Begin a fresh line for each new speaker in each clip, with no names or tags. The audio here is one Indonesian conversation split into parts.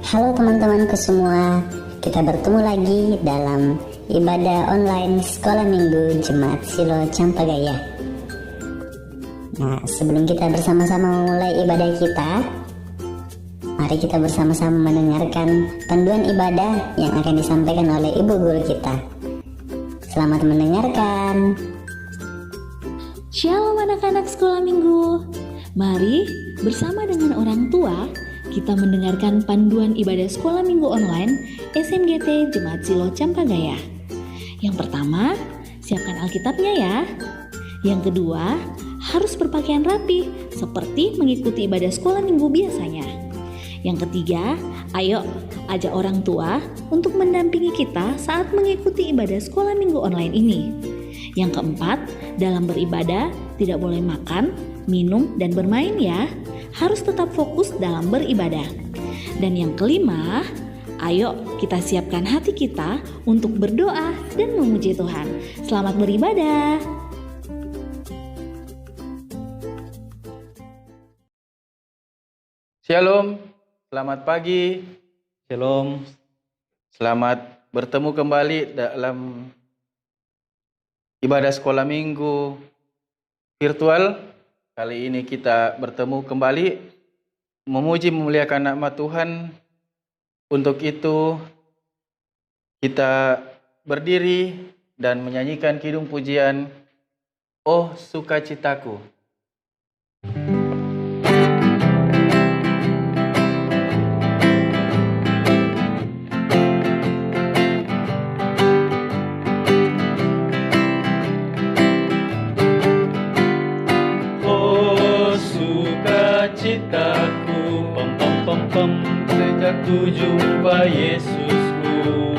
Halo teman-temanku semua, kita bertemu lagi dalam ibadah online Sekolah Minggu Jemaat Silo Campagaya. Nah, sebelum kita bersama-sama memulai ibadah kita, mari kita bersama-sama mendengarkan panduan ibadah yang akan disampaikan oleh Ibu Guru kita. Selamat mendengarkan.
Shalom anak-anak sekolah minggu. Mari bersama dengan orang tua kita mendengarkan panduan ibadah sekolah minggu online SMGT Jemaat Silo Campagaya. Yang pertama, siapkan Alkitabnya ya. Yang kedua, harus berpakaian rapi seperti mengikuti ibadah sekolah minggu biasanya. Yang ketiga, ayo ajak orang tua untuk mendampingi kita saat mengikuti ibadah sekolah minggu online ini. Yang keempat, dalam beribadah tidak boleh makan, minum, dan bermain ya. Harus tetap fokus dalam beribadah. Dan yang kelima, ayo kita siapkan hati kita untuk berdoa dan memuji Tuhan. Selamat beribadah.
Shalom, selamat pagi.
Shalom.
Selamat bertemu kembali dalam ibadah sekolah minggu virtual. Kali ini kita bertemu kembali memuji memuliakan nama Tuhan. Untuk itu kita berdiri dan menyanyikan kidung pujian Oh Sukacitaku.
Citaku, sejak ku jumpa Yesusku.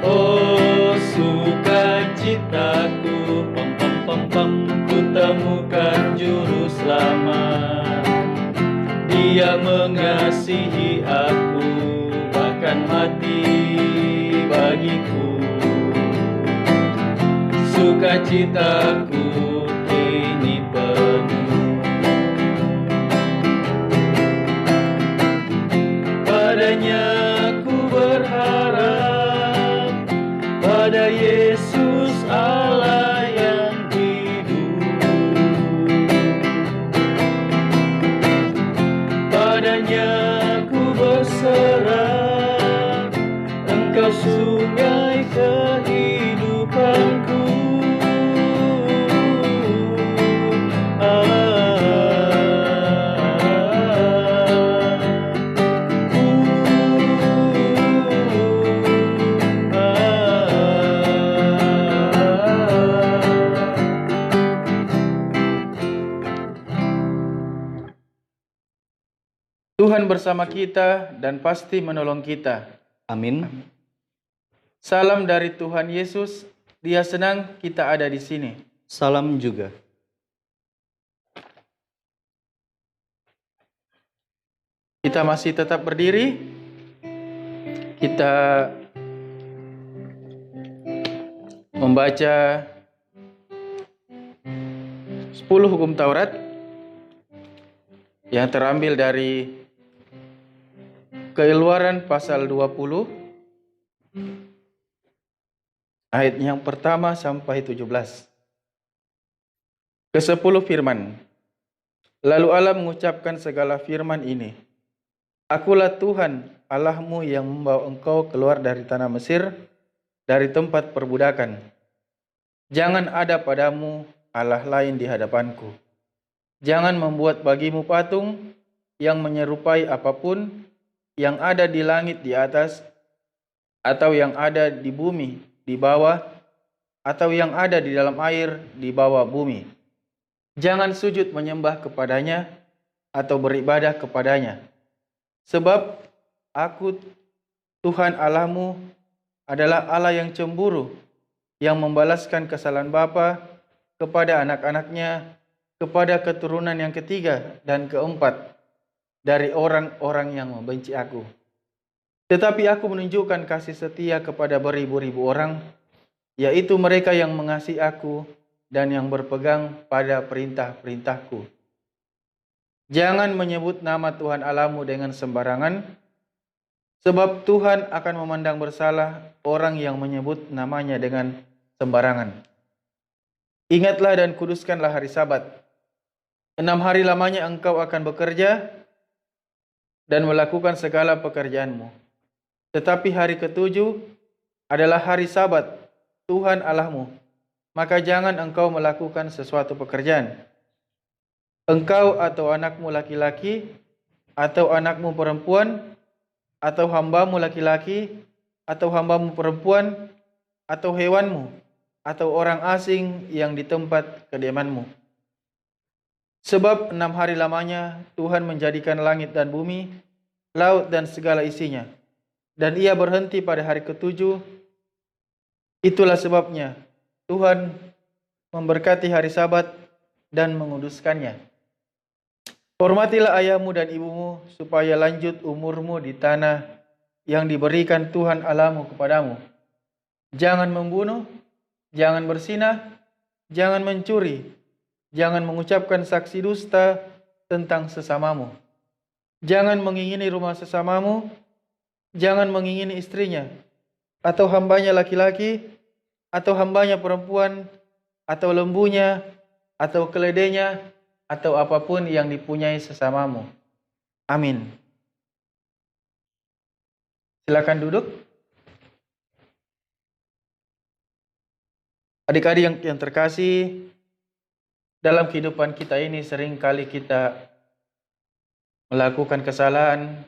Oh sukacitaku, ku temukan juru selamat. Dia mengasihi aku, bahkan mati bagiku. Sukacitaku ini penuh. Padanya ku berharap, pada Yesus Allah yang hidup. Padanya ku berserah, Engkau sungai kehidupanku.
Tuhan bersama kita dan pasti menolong kita.
Amin.
Salam dari Tuhan Yesus, Dia senang kita ada di sini.
Salam juga.
Kita masih tetap berdiri. Kita membaca 10 hukum Taurat yang terambil dari Keluaran pasal 20 ayat yang pertama sampai 17. Ke-10 firman. Lalu Allah mengucapkan segala firman ini. Akulah Tuhan Allahmu yang membawa engkau keluar dari tanah Mesir, dari tempat perbudakan. Jangan ada padamu Allah lain di hadapanku. Jangan membuat bagimu patung yang menyerupai apapun yang ada di langit di atas, atau yang ada di bumi di bawah, atau yang ada di dalam air di bawah bumi. Jangan sujud menyembah kepadanya atau beribadah kepadanya. Sebab aku Tuhan Allahmu adalah Allah yang cemburu, yang membalaskan kesalahan bapa kepada anak-anaknya, kepada keturunan yang ketiga dan keempat dari orang-orang yang membenci aku. Tetapi aku menunjukkan kasih setia kepada beribu-ribu orang, yaitu mereka yang mengasihi aku dan yang berpegang pada perintah-perintahku. Jangan menyebut nama Tuhan Allahmu dengan sembarangan, Sebab Tuhan akan memandang bersalah orang yang menyebut namanya dengan sembarangan. Ingatlah dan kuduskanlah hari Sabat. 6 hari lamanya engkau akan bekerja dan melakukan segala pekerjaanmu. Tetapi hari ketujuh adalah hari Sabat Tuhan Allahmu. Maka jangan engkau melakukan sesuatu pekerjaan. Engkau atau anakmu laki-laki, atau anakmu perempuan, atau hambamu laki-laki, atau hambamu perempuan, atau hewanmu, atau orang asing yang di tempat kediamanmu. Sebab 6 hari lamanya Tuhan menjadikan langit dan bumi, laut dan segala isinya. Dan ia berhenti pada hari ketujuh. Itulah sebabnya Tuhan memberkati hari Sabat dan menguduskannya. Hormatilah ayahmu dan ibumu, supaya lanjut umurmu di tanah yang diberikan Tuhan Allahmu kepadamu. Jangan membunuh, jangan berzinah, jangan mencuri, jangan mengucapkan saksi dusta tentang sesamamu. Jangan mengingini rumah sesamamu, jangan mengingini istrinya, atau hambanya laki-laki, atau hambanya perempuan, atau lembunya, atau keledainya, atau apapun yang dipunyai sesamamu. Amin. Silakan duduk. Adik-adik yang terkasih, dalam kehidupan kita ini seringkali kita melakukan kesalahan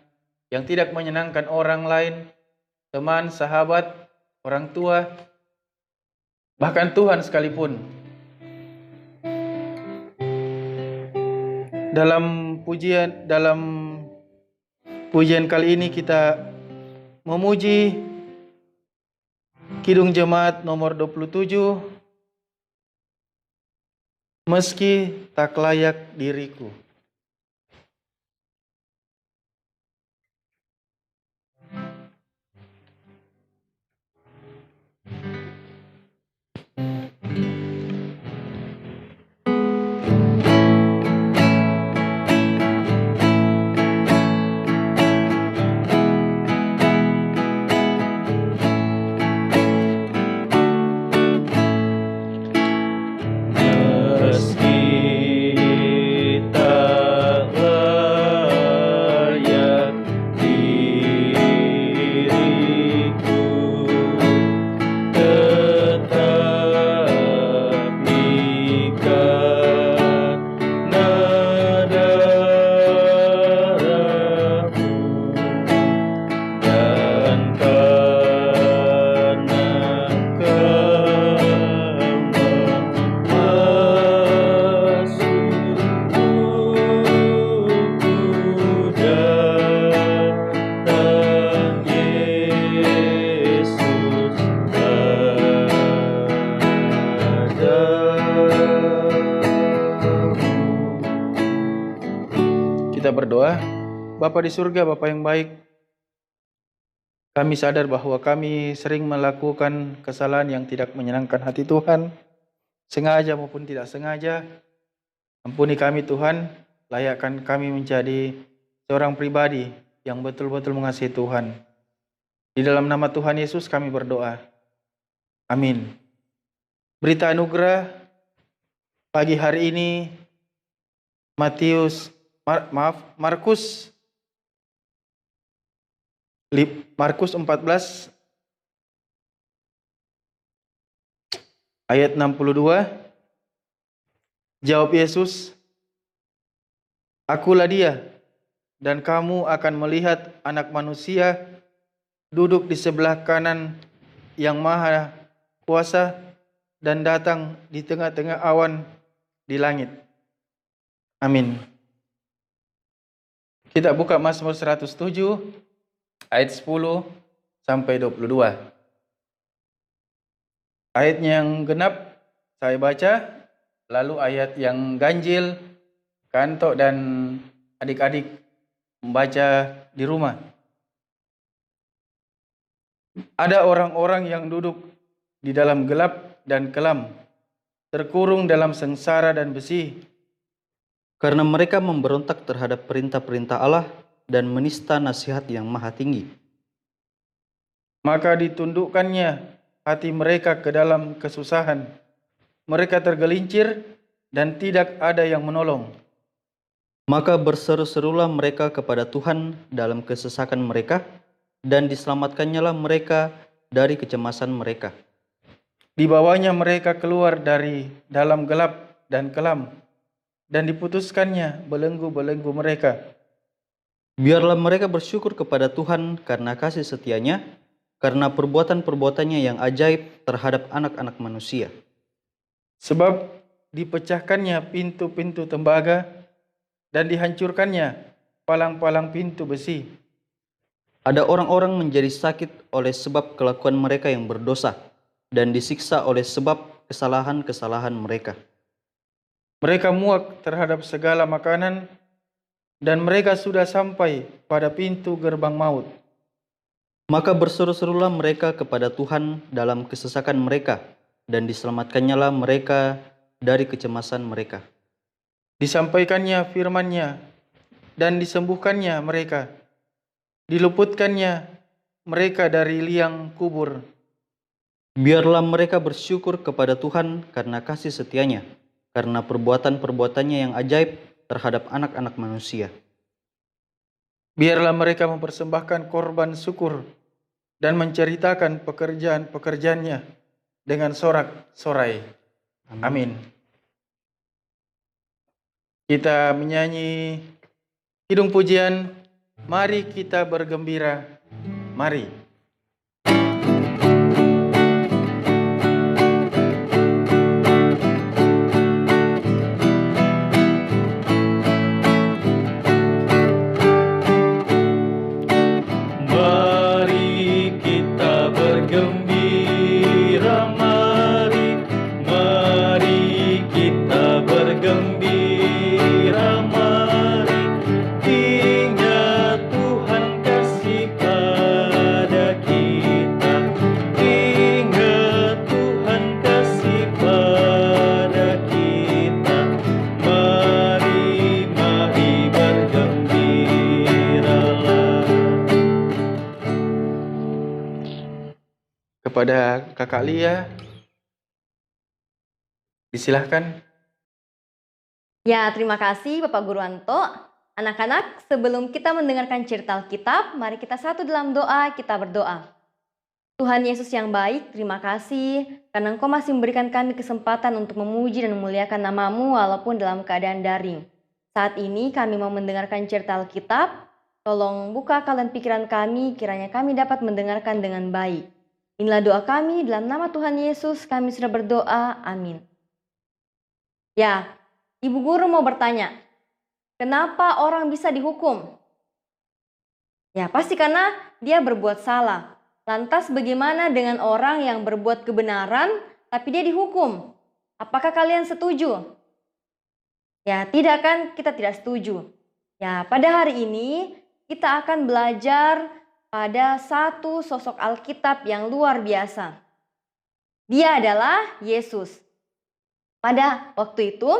yang tidak menyenangkan orang lain, teman, sahabat, orang tua, bahkan Tuhan sekalipun. Dalam pujian kali ini kita memuji Kidung Jemaat nomor 27, Meski tak layak diriku. Kita berdoa. Bapa di surga, Bapa yang baik, kami sadar bahwa kami sering melakukan kesalahan yang tidak menyenangkan hati Tuhan, sengaja maupun tidak sengaja. Ampuni kami Tuhan, layakkan kami menjadi seorang pribadi yang betul-betul mengasihi Tuhan. Di dalam nama Tuhan Yesus kami berdoa. Amin. Berita anugerah pagi hari ini Markus 14 ayat 62. Jawab Yesus, "Akulah dia, dan kamu akan melihat Anak Manusia duduk di sebelah kanan yang Maha Kuasa dan datang di tengah-tengah awan di langit." Amin. Kita buka Mazmur 107 ayat 10 sampai 22. Ayat yang genap saya baca, lalu ayat yang ganjil Kanto dan adik-adik membaca di rumah. Ada orang-orang yang duduk di dalam gelap dan kelam, terkurung dalam sengsara dan besi,
Karena mereka memberontak terhadap perintah-perintah Allah dan menista nasihat yang maha tinggi.
Maka ditundukkannya hati mereka ke dalam kesusahan. Mereka tergelincir dan tidak ada yang menolong.
Maka berseru-serulah mereka kepada Tuhan dalam kesesakan mereka, dan diselamatkannya lah mereka dari kecemasan mereka.
Dibawanya mereka keluar dari dalam gelap dan kelam, dan diputuskannya belenggu-belenggu mereka.
Biarlah mereka bersyukur kepada Tuhan karena kasih setianya, karena perbuatan-perbuatannya yang ajaib terhadap anak-anak manusia.
Sebab dipecahkannya pintu-pintu tembaga, dan dihancurkannya palang-palang pintu besi.
Ada orang-orang menjadi sakit oleh sebab kelakuan mereka yang berdosa, dan disiksa oleh sebab kesalahan-kesalahan mereka.
Mereka muak terhadap segala makanan, dan mereka sudah sampai pada pintu gerbang maut.
Maka berseru-serulah mereka kepada Tuhan dalam kesesakan mereka, dan diselamatkannya lah mereka dari kecemasan mereka.
Disampaikannya firman-Nya, dan disembuhkannya mereka. Diluputkannya mereka dari liang kubur.
Biarlah mereka bersyukur kepada Tuhan karena kasih setianya, karena perbuatan-perbuatannya yang ajaib terhadap anak-anak manusia.
Biarlah mereka mempersembahkan korban syukur dan menceritakan pekerjaan-pekerjaannya dengan sorak-sorai. Amin. Kita menyanyi kidung pujian, mari kita bergembira, mari.
Mari kita bergembira, mari kita bergembira, mari ingat Tuhan kasih pada kita, ingat Tuhan kasih pada kita, mari bergembiralah.
Kepada Kakak Lia, disilahkan.
Ya, terima kasih Bapak Guru Anto. Anak-anak, sebelum kita mendengarkan cerita Alkitab, mari kita satu dalam doa, kita berdoa. Tuhan Yesus yang baik, terima kasih karena Engkau masih memberikan kami kesempatan untuk memuji dan memuliakan nama-Mu walaupun dalam keadaan daring. Saat ini kami mau mendengarkan cerita Alkitab. Tolong buka akal dan pikiran kami, kiranya kami dapat mendengarkan dengan baik. Inilah doa kami, dalam nama Tuhan Yesus kami sudah berdoa, amin. Ya, Ibu Guru mau bertanya, kenapa orang bisa dihukum? Ya, pasti karena dia berbuat salah. Lantas bagaimana dengan orang yang berbuat kebenaran tapi dia dihukum? Apakah kalian setuju? Ya, tidak kan? Kita tidak setuju. Ya, pada hari ini kita akan belajar pada satu sosok Alkitab yang luar biasa. Dia adalah Yesus. Pada waktu itu,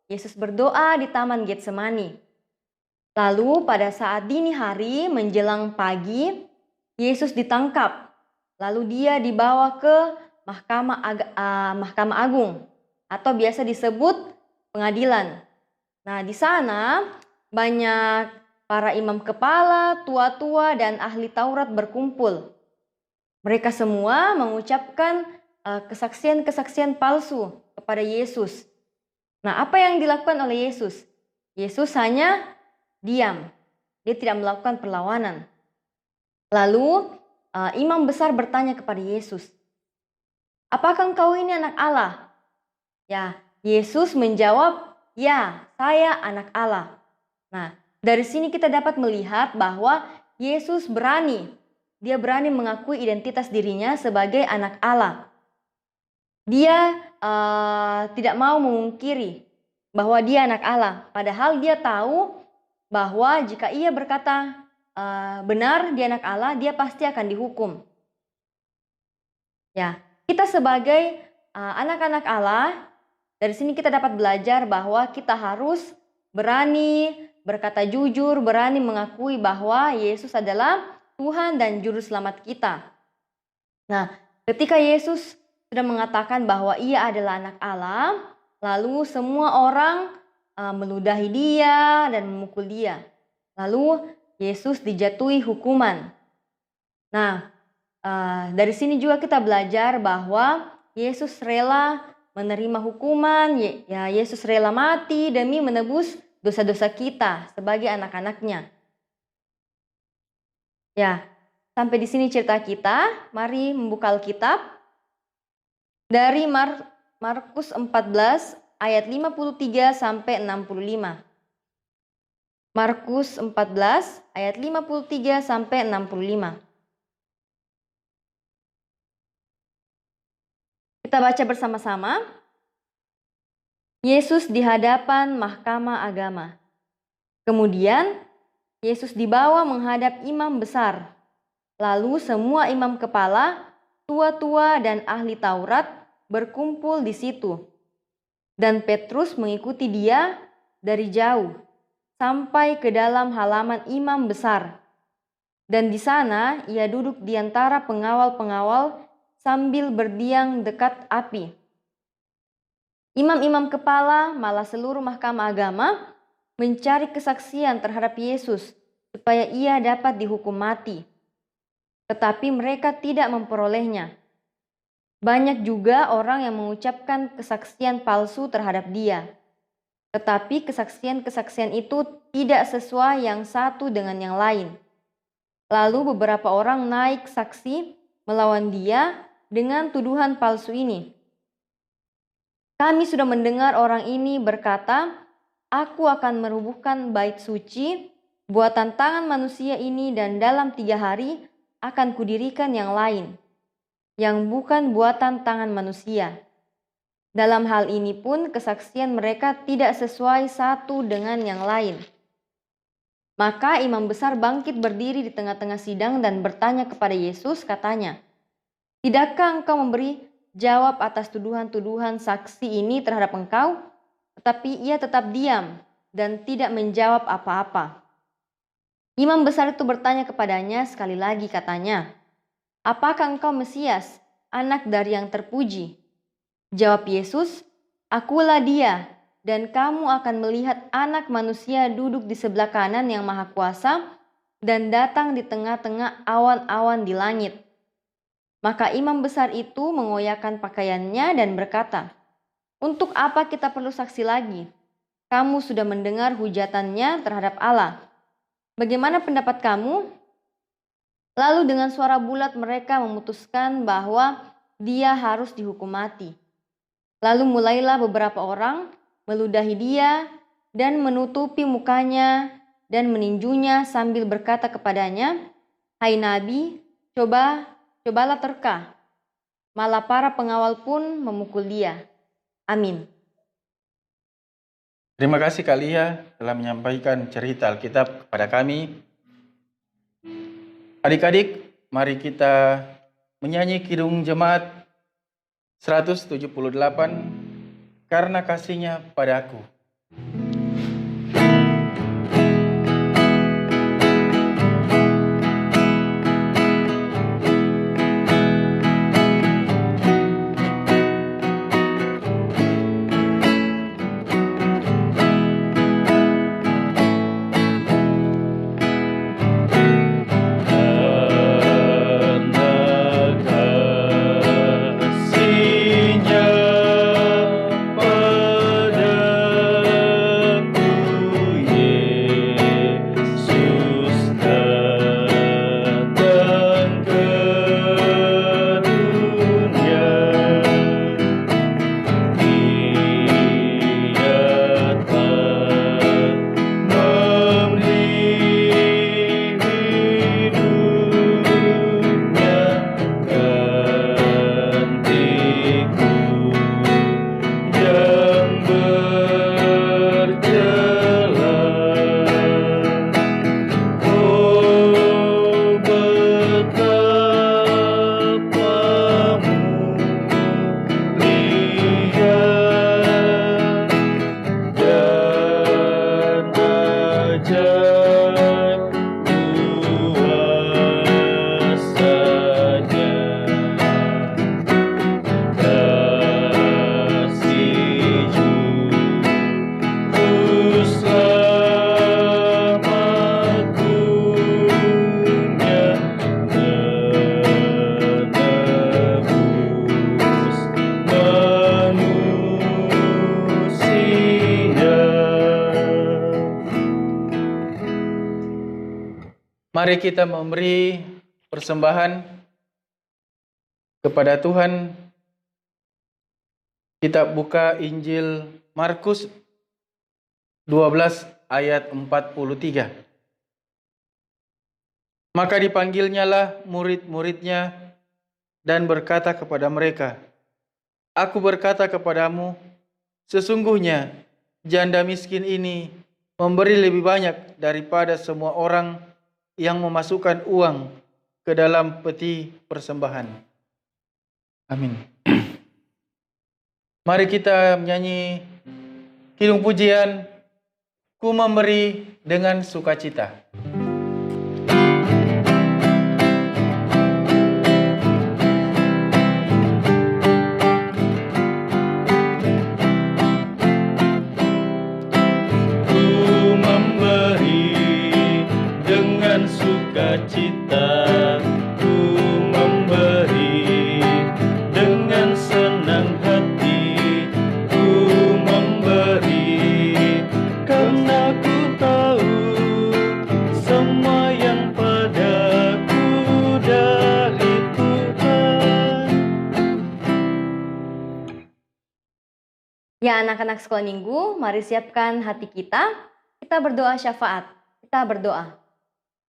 Yesus berdoa di Taman Getsemani. Lalu pada saat dini hari menjelang pagi, Yesus ditangkap. Lalu dia dibawa ke Mahkamah Agung atau biasa disebut pengadilan. Nah, di sana banyak para imam kepala, tua-tua, dan ahli Taurat berkumpul. Mereka semua mengucapkan kesaksian-kesaksian palsu kepada Yesus. Nah, apa yang dilakukan oleh Yesus? Yesus hanya diam. Dia tidak melakukan perlawanan. Lalu imam besar bertanya kepada Yesus, "Apakah engkau ini anak Allah?" Ya, Yesus menjawab, "Ya, saya anak Allah." Nah, dari sini kita dapat melihat bahwa Yesus berani. Dia berani mengakui identitas dirinya sebagai anak Allah. Dia tidak mau memungkiri bahwa dia anak Allah. Padahal dia tahu bahwa jika ia berkata benar dia anak Allah, dia pasti akan dihukum. Ya, kita sebagai anak-anak Allah, dari sini kita dapat belajar bahwa kita harus berani berkata jujur, berani mengakui bahwa Yesus adalah Tuhan dan Juru Selamat kita. Nah, ketika Yesus sudah mengatakan bahwa ia adalah anak Allah, lalu semua orang meludahi dia dan memukul dia. Lalu Yesus dijatuhi hukuman. Nah, dari sini juga kita belajar bahwa Yesus rela menerima hukuman, Yesus rela mati demi menebus dosa-dosa kita sebagai anak-anaknya. Ya, sampai di sini cerita kita. Mari membuka Alkitab dari Markus 14 ayat 53 sampai 65. Markus 14 ayat 53 sampai 65. Kita baca bersama-sama. Yesus di hadapan mahkamah agama. Kemudian Yesus dibawa menghadap imam besar. Lalu semua imam kepala, tua-tua dan ahli Taurat berkumpul di situ. Dan Petrus mengikuti dia dari jauh sampai ke dalam halaman imam besar. Dan di sana ia duduk di antara pengawal-pengawal sambil berdiam dekat api. Imam-imam kepala malah seluruh mahkamah agama mencari kesaksian terhadap Yesus supaya ia dapat dihukum mati. Tetapi mereka tidak memperolehnya. Banyak juga orang yang mengucapkan kesaksian palsu terhadap dia. Tetapi kesaksian-kesaksian itu tidak sesuai yang satu dengan yang lain. Lalu beberapa orang naik saksi melawan dia dengan tuduhan palsu ini. Kami sudah mendengar orang ini berkata, "Aku akan merubuhkan bait suci, buatan tangan manusia ini, dan dalam 3 hari akan kudirikan yang lain, yang bukan buatan tangan manusia." Dalam hal ini pun kesaksian mereka tidak sesuai satu dengan yang lain. Maka imam besar bangkit berdiri di tengah-tengah sidang dan bertanya kepada Yesus, katanya, "Tidakkah engkau memberi jawab atas tuduhan-tuduhan saksi ini terhadap engkau?" Tetapi ia tetap diam dan tidak menjawab apa-apa. Imam besar itu bertanya kepadanya sekali lagi, katanya, "Apakah engkau Mesias, anak dari yang terpuji?" Jawab Yesus, "Akulah dia, dan kamu akan melihat Anak Manusia duduk di sebelah kanan yang Maha Kuasa dan datang di tengah-tengah awan-awan di langit." Maka imam besar itu mengoyakkan pakaiannya dan berkata, "Untuk apa kita perlu saksi lagi? Kamu sudah mendengar hujatannya terhadap Allah. Bagaimana pendapat kamu?" Lalu dengan suara bulat mereka memutuskan bahwa dia harus dihukum mati. Lalu mulailah beberapa orang meludahi dia dan menutupi mukanya dan meninjunya sambil berkata kepadanya, "Hai Nabi, cobalah terka." Malah para pengawal pun memukul dia. Amin.
Terima kasih Kalia telah menyampaikan cerita Alkitab kepada kami. Adik-adik, mari kita menyanyi Kidung Jemaat 178, "Karena Kasih-Nya Padaku."
Kasih-Nya padaku.
Mari kita memberi persembahan kepada Tuhan. Kita buka Injil Markus 12 ayat 43. Maka dipanggilnyalah murid-muridnya dan berkata kepada mereka, "Aku berkata kepadamu, sesungguhnya janda miskin ini memberi lebih banyak daripada semua orang yang memasukkan uang ke dalam peti persembahan." Amin. Mari kita menyanyi kidung pujian, "Ku memberi dengan sukacita."
Ku memberi dengan sukacita, ku memberi dengan senang hati, ku memberi karena ku tahu semua yang padaku dari Tuhan.
Ya anak-anak sekolah minggu, mari siapkan hati kita. Kita berdoa syafaat. Kita berdoa.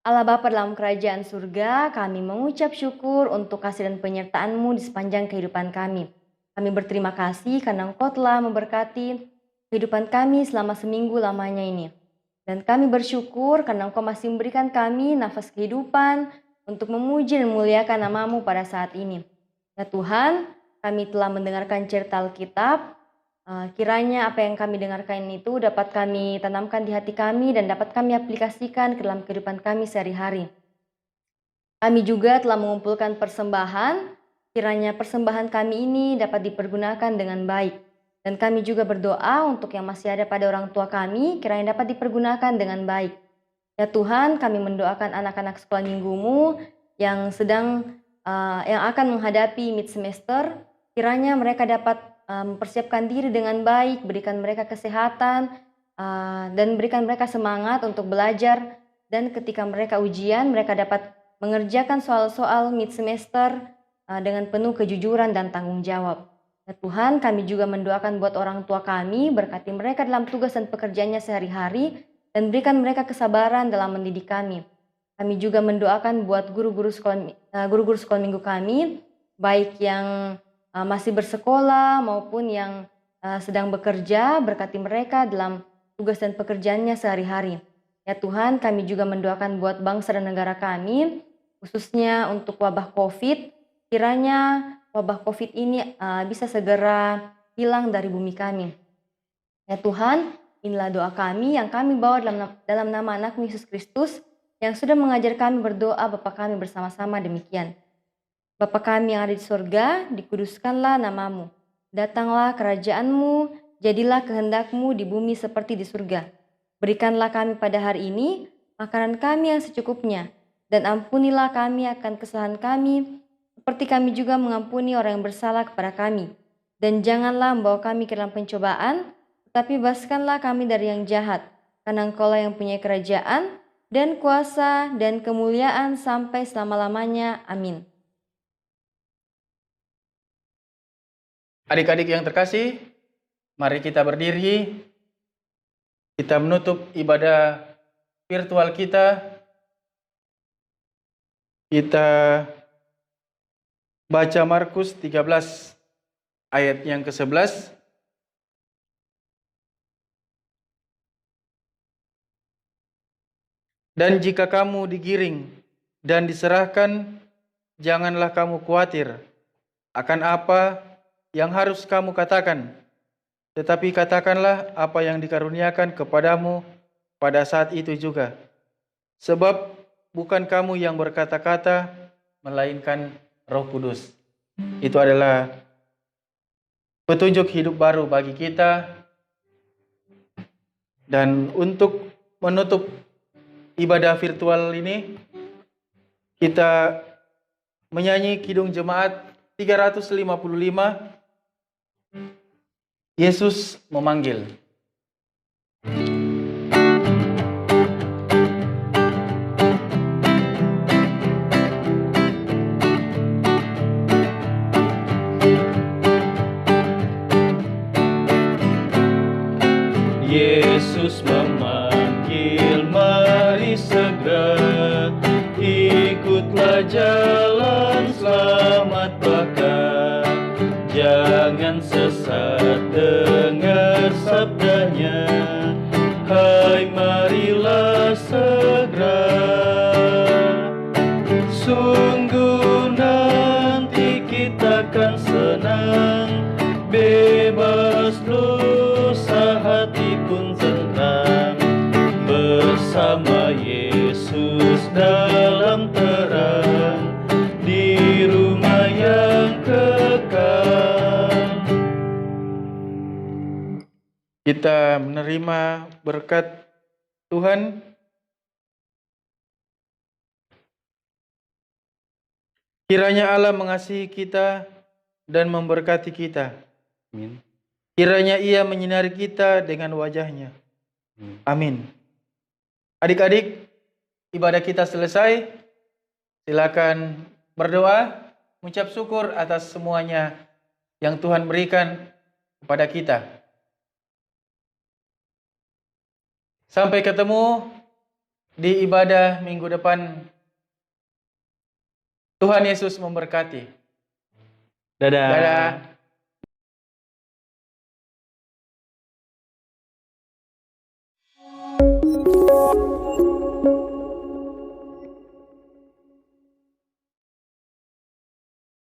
Allah Bapa dalam kerajaan surga, kami mengucap syukur untuk kasih dan penyertaan-Mu di sepanjang kehidupan kami. Kami berterima kasih karena Engkau telah memberkati kehidupan kami selama seminggu lamanya ini. Dan kami bersyukur karena Engkau masih memberikan kami nafas kehidupan untuk memuji dan memuliakan nama-Mu pada saat ini. Ya Tuhan, kami telah mendengarkan cerita Alkitab. Kiranya apa yang kami dengarkan itu dapat kami tanamkan di hati kami dan dapat kami aplikasikan ke dalam kehidupan kami sehari-hari. Kami juga telah mengumpulkan persembahan, kiranya persembahan kami ini dapat dipergunakan dengan baik. Dan kami juga berdoa untuk yang masih ada pada orang tua kami, kiranya dapat dipergunakan dengan baik. Ya Tuhan, kami mendoakan anak-anak sekolah minggu-Mu yang yang akan menghadapi mid semester, kiranya mereka dapat mempersiapkan diri dengan baik, berikan mereka kesehatan, dan berikan mereka semangat untuk belajar. Dan ketika mereka ujian, mereka dapat mengerjakan soal-soal mid semester dengan penuh kejujuran dan tanggung jawab. Ya Tuhan, kami juga mendoakan buat orang tua kami, berkati mereka dalam tugas dan pekerjaannya sehari-hari, dan berikan mereka kesabaran dalam mendidik kami. Kami juga mendoakan buat guru-guru sekolah minggu kami, baik yang masih bersekolah maupun yang sedang bekerja, berkati mereka dalam tugas dan pekerjaannya sehari-hari. Ya Tuhan, kami juga mendoakan buat bangsa dan negara kami, khususnya untuk wabah COVID. Kiranya wabah COVID ini bisa segera hilang dari bumi kami. Ya Tuhan, inilah doa kami yang kami bawa dalam nama anak-Mu Yesus Kristus yang sudah mengajar kami berdoa Bapa kami bersama-sama demikian. Bapa kami yang ada di surga, dikuduskanlah nama-Mu. Datanglah kerajaan-Mu, jadilah kehendak-Mu di bumi seperti di surga. Berikanlah kami pada hari ini makanan kami yang secukupnya, dan ampunilah kami akan kesalahan kami, seperti kami juga mengampuni orang yang bersalah kepada kami. Dan janganlah membawa kami ke dalam pencobaan, tetapi bebaskanlah kami dari yang jahat, karena Engkau-lah yang punya kerajaan, dan kuasa, dan kemuliaan sampai selama-lamanya. Amin.
Adik-adik yang terkasih, mari kita berdiri. Kita menutup ibadah virtual kita. Kita baca Markus 13 ayat yang ke-11. Dan jika kamu digiring dan diserahkan, janganlah kamu khawatir akan apa yang harus kamu katakan, tetapi katakanlah apa yang dikaruniakan kepadamu pada saat itu juga. Sebab bukan kamu yang berkata-kata, melainkan Roh Kudus. Itu adalah petunjuk hidup baru bagi kita. Dan untuk menutup ibadah virtual ini, kita menyanyi kidung jemaat 355, Yesus memanggil.
Yesus memanggil, mari segera ikutlah jalan selamat bahkan jangan sesat, dengar sabdanya, hai marilah segera. Sungguh nanti kita akan senang, bebas dosa, hati pun tentram, bersama Yesus dalam terang, di rumah yang kekal.
Kita menerima berkat Tuhan. Kiranya Allah mengasihi kita dan memberkati kita.
Amin.
Kiranya Ia menyinari kita dengan wajah-Nya. Amin. Adik-adik, ibadah kita selesai. Silakan berdoa, mengucap syukur atas semuanya yang Tuhan berikan kepada kita. Sampai ketemu di ibadah minggu depan. Tuhan Yesus memberkati.
Dadah.
Dadah.